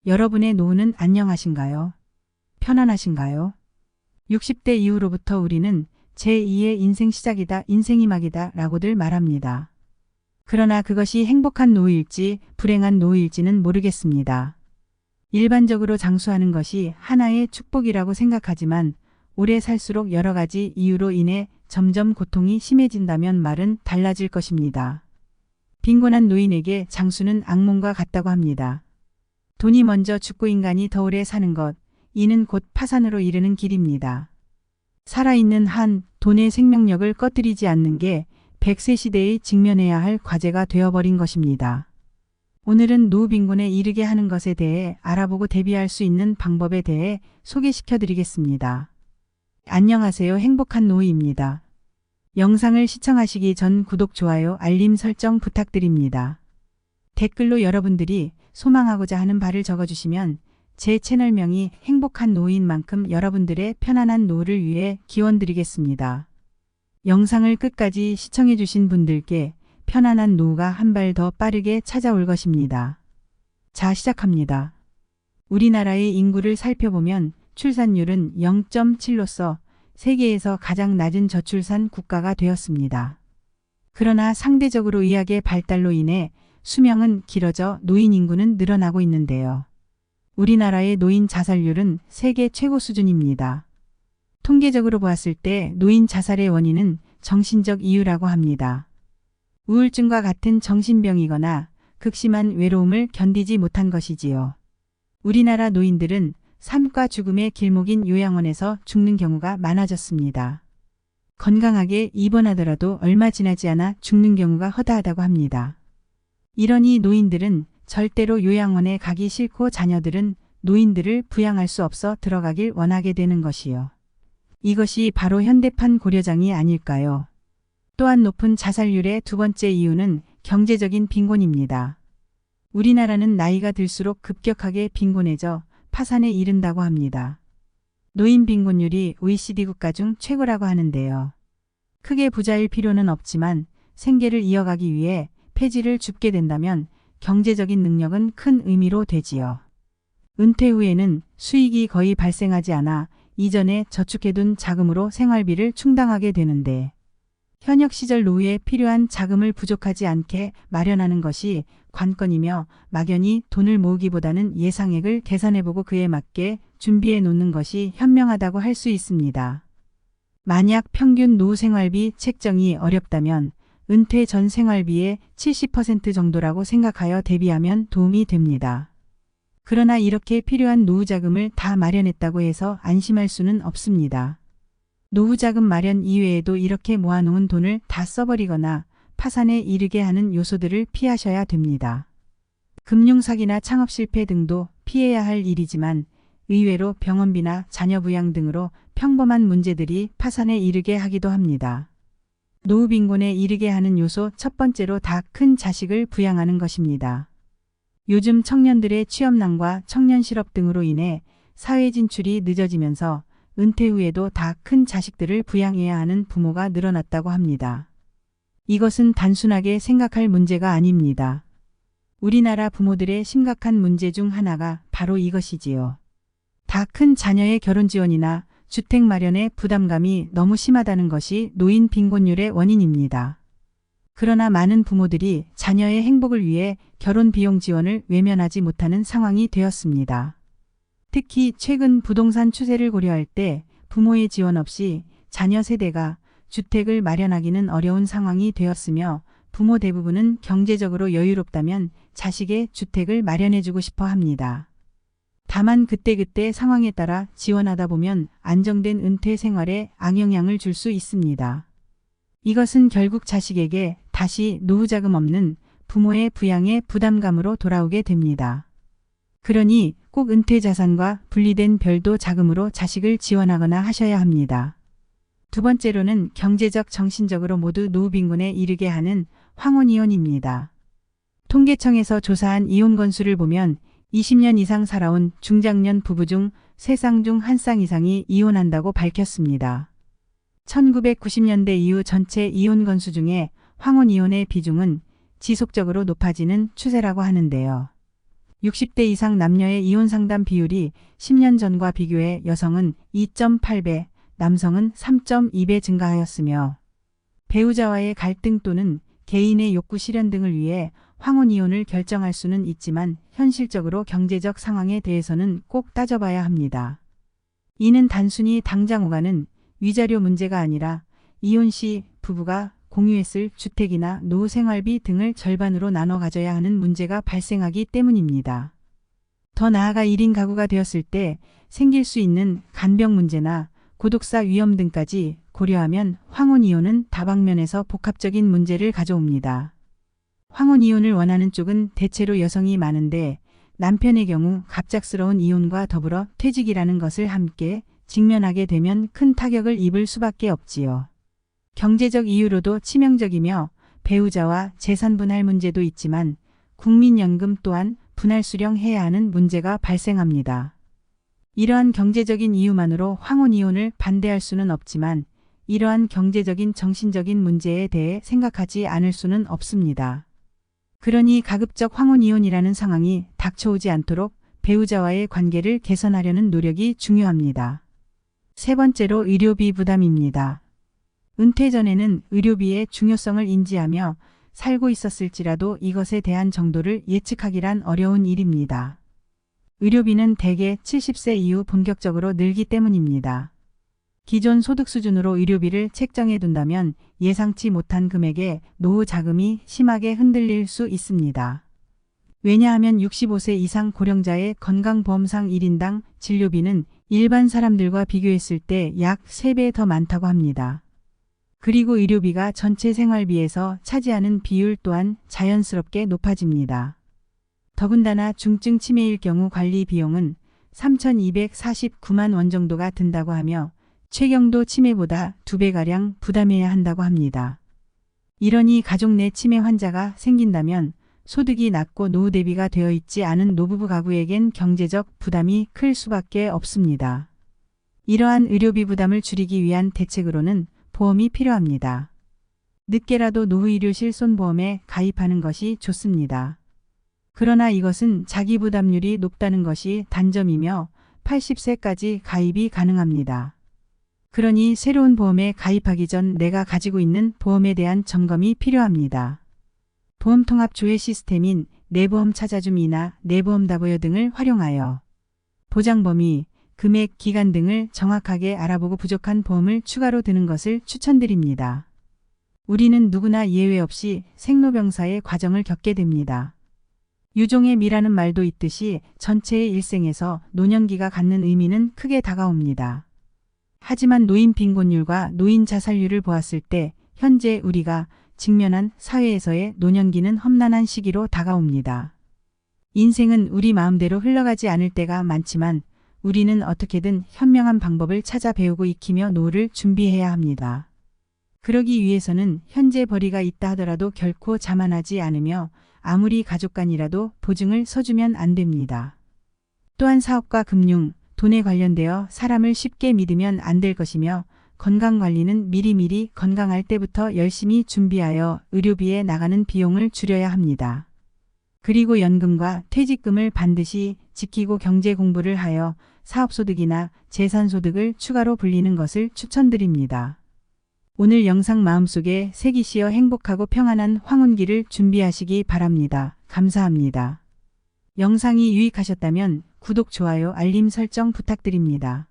여러분의 노후는 안녕하신가요? 편안하신가요? 60대 이후로부터 우리는 제2의 인생 시작이다, 인생이 막이다 라고들 말합니다. 그러나 그것이 행복한 노후일지 불행한 노후일지는 모르겠습니다. 일반적으로 장수하는 것이 하나의 축복이라고 생각하지만 오래 살수록 여러 가지 이유로 인해 점점 고통이 심해진다면 말은 달라질 것입니다. 빈곤한 노인에게 장수는 악몽과 같다고 합니다. 돈이 먼저 죽고 인간이 더 오래 사는 것, 이는 곧 파산으로 이르는 길입니다. 살아있는 한 돈의 생명력을 꺼뜨리지 않는 게 100세 시대에 직면해야 할 과제가 되어버린 것입니다. 오늘은 노후 빈곤에 이르게 하는 것에 대해 알아보고 대비할 수 있는 방법에 대해 소개시켜 드리겠습니다. 안녕하세요. 행복한 노후입니다. 영상을 시청하시기 전 구독, 좋아요, 알림 설정 부탁드립니다. 댓글로 여러분들이 소망하고자 하는 바를 적어주시면 제 채널명이 행복한 노후인 만큼 여러분들의 편안한 노후를 위해 기원드리겠습니다. 영상을 끝까지 시청해주신 분들께 편안한 노후가 한 발 더 빠르게 찾아올 것입니다. 자, 시작합니다. 우리나라의 인구를 살펴보면 출산율은 0.7로서 세계에서 가장 낮은 저출산 국가가 되었습니다. 그러나 상대적으로 의학의 발달로 인해 수명은 길어져 노인 인구는 늘어나고 있는데요. 우리나라의 노인 자살률은 세계 최고 수준입니다. 통계적으로 보았을 때 노인 자살의 원인은 정신적 이유라고 합니다. 우울증과 같은 정신병이거나 극심한 외로움을 견디지 못한 것이지요. 우리나라 노인들은 삶과 죽음의 길목인 요양원에서 죽는 경우가 많아졌습니다. 건강하게 입원하더라도 얼마 지나지 않아 죽는 경우가 허다하다고 합니다. 이러니 노인들은 절대로 요양원에 가기 싫고 자녀들은 노인들을 부양할 수 없어 들어가길 원하게 되는 것이요. 이것이 바로 현대판 고려장이 아닐까요? 또한 높은 자살률의 두 번째 이유는 경제적인 빈곤입니다. 우리나라는 나이가 들수록 급격하게 빈곤해져 파산에 이른다고 합니다. 노인 빈곤율이 OECD 국가 중 최고라고 하는데요. 크게 부자일 필요는 없지만 생계를 이어가기 위해 폐지를 줍게 된다면 경제적인 능력은 큰 의미로 되지요. 은퇴 후에는 수익이 거의 발생하지 않아 이전에 저축해둔 자금으로 생활비를 충당하게 되는데 현역 시절 노후에 필요한 자금을 부족하지 않게 마련하는 것이 관건이며 막연히 돈을 모으기보다는 예상액을 계산해보고 그에 맞게 준비해 놓는 것이 현명하다고 할 수 있습니다. 만약 평균 노후 생활비 책정이 어렵다면 은퇴 전 생활비의 70% 정도라고 생각하여 대비하면 도움이 됩니다. 그러나 이렇게 필요한 노후 자금을 다 마련했다고 해서 안심할 수는 없습니다. 노후 자금 마련 이외에도 이렇게 모아놓은 돈을 다 써버리거나 파산에 이르게 하는 요소들을 피하셔야 됩니다. 금융사기나 창업 실패 등도 피해야 할 일이지만 의외로 병원비나 자녀 부양 등으로 평범한 문제들이 파산에 이르게 하기도 합니다. 노후 빈곤에 이르게 하는 요소 첫 번째로 다 큰 자식을 부양하는 것입니다. 요즘 청년들의 취업난과 청년 실업 등으로 인해 사회 진출이 늦어지면서 은퇴 후에도 다 큰 자식들을 부양해야 하는 부모가 늘어났다고 합니다. 이것은 단순하게 생각할 문제가 아닙니다. 우리나라 부모들의 심각한 문제 중 하나가 바로 이것이지요. 다 큰 자녀의 결혼 지원이나 주택 마련의 부담감이 너무 심하다는 것이 노인 빈곤율의 원인입니다. 그러나 많은 부모들이 자녀의 행복을 위해 결혼 비용 지원을 외면하지 못하는 상황이 되었습니다. 특히 최근 부동산 추세를 고려할 때 부모의 지원 없이 자녀 세대가 주택을 마련하기는 어려운 상황이 되었으며 부모 대부분은 경제적으로 여유롭다면 자식의 주택을 마련해주고 싶어 합니다. 다만 그때그때 상황에 따라 지원하다 보면 안정된 은퇴 생활에 악영향을 줄 수 있습니다. 이것은 결국 자식에게 다시 노후 자금 없는 부모의 부양의 부담감으로 돌아오게 됩니다. 그러니 꼭 은퇴 자산과 분리된 별도 자금으로 자식을 지원하거나 하셔야 합니다. 두 번째로는 경제적, 정신적으로 모두 노후 빈곤에 이르게 하는 황혼이혼입니다. 통계청에서 조사한 이혼 건수를 보면 20년 이상 살아온 중장년 부부 중 3쌍 중 1쌍 이상이 이혼한다고 밝혔습니다. 1990년대 이후 전체 이혼 건수 중에 황혼 이혼의 비중은 지속적으로 높아지는 추세라고 하는데요. 60대 이상 남녀의 이혼 상담 비율이 10년 전과 비교해 여성은 2.8배, 남성은 3.2배 증가하였으며 배우자와의 갈등 또는 개인의 욕구 실현 등을 위해 황혼 이혼을 결정할 수는 있지만 현실적으로 경제적 상황에 대해서는 꼭 따져봐야 합니다. 이는 단순히 당장 오가는 위자료 문제가 아니라 이혼 시 부부가 공유했을 주택이나 노후 생활비 등을 절반으로 나눠 가져야 하는 문제가 발생하기 때문입니다. 더 나아가 1인 가구가 되었을 때 생길 수 있는 간병 문제나 고독사 위험 등까지 고려하면 황혼 이혼은 다방면에서 복합적인 문제를 가져옵니다. 황혼 이혼을 원하는 쪽은 대체로 여성이 많은데 남편의 경우 갑작스러운 이혼과 더불어 퇴직이라는 것을 함께 직면하게 되면 큰 타격을 입을 수밖에 없지요. 경제적 이유로도 치명적이며 배우자와 재산 분할 문제도 있지만 국민연금 또한 분할 수령해야 하는 문제가 발생합니다. 이러한 경제적인 이유만으로 황혼 이혼을 반대할 수는 없지만 이러한 경제적인 정신적인 문제에 대해 생각하지 않을 수는 없습니다. 그러니 가급적 황혼 이혼이라는 상황이 닥쳐오지 않도록 배우자와의 관계를 개선하려는 노력이 중요합니다. 세 번째로 의료비 부담입니다. 은퇴 전에는 의료비의 중요성을 인지하며 살고 있었을지라도 이것에 대한 정도를 예측하기란 어려운 일입니다. 의료비는 대개 70세 이후 본격적으로 늘기 때문입니다. 기존 소득 수준으로 의료비를 책정해 둔다면 예상치 못한 금액에 노후 자금이 심하게 흔들릴 수 있습니다. 왜냐하면 65세 이상 고령자의 건강보험상 1인당 진료비는 일반 사람들과 비교했을 때 약 3배 더 많다고 합니다. 그리고 의료비가 전체 생활비에서 차지하는 비율 또한 자연스럽게 높아집니다. 더군다나 중증 치매일 경우 관리 비용은 3,249만 원 정도가 든다고 하며 최경도 치매보다 2배가량 부담해야 한다고 합니다. 이러니 가족 내 치매 환자가 생긴다면 소득이 낮고 노후 대비가 되어 있지 않은 노부부 가구에겐 경제적 부담이 클 수밖에 없습니다. 이러한 의료비 부담을 줄이기 위한 대책으로는 보험이 필요합니다. 늦게라도 노후의료 실손보험에 가입하는 것이 좋습니다. 그러나 이것은 자기 부담률이 높다는 것이 단점이며 80세까지 가입이 가능합니다. 그러니 새로운 보험에 가입하기 전 내가 가지고 있는 보험에 대한 점검이 필요합니다. 보험통합 조회 시스템인 내보험 찾아줌이나 내보험 다보여 등을 활용하여 보장 범위, 금액, 기간 등을 정확하게 알아보고 부족한 보험을 추가로 드는 것을 추천드립니다. 우리는 누구나 예외 없이 생로병사의 과정을 겪게 됩니다. 유종의 미라는 말도 있듯이 전체의 일생에서 노년기가 갖는 의미는 크게 다가옵니다. 하지만 노인 빈곤율과 노인 자살률을 보았을 때 현재 우리가 직면한 사회에서의 노년기는 험난한 시기로 다가옵니다. 인생은 우리 마음대로 흘러가지 않을 때가 많지만 우리는 어떻게든 현명한 방법을 찾아 배우고 익히며 노후를 준비해야 합니다. 그러기 위해서는 현재 벌이가 있다 하더라도 결코 자만하지 않으며 아무리 가족 간이라도 보증을 서주면 안 됩니다. 또한 사업과 금융, 돈에 관련되어 사람을 쉽게 믿으면 안 될 것이며 건강관리는 미리미리 건강할 때부터 열심히 준비하여 의료비에 나가는 비용을 줄여야 합니다. 그리고 연금과 퇴직금을 반드시 지키고 경제 공부를 하여 사업소득이나 재산소득을 추가로 불리는 것을 추천드립니다. 오늘 영상 마음속에 새기시어 행복하고 평안한 황혼기를 준비하시기 바랍니다. 감사합니다. 영상이 유익하셨다면 구독, 좋아요, 알림 설정 부탁드립니다.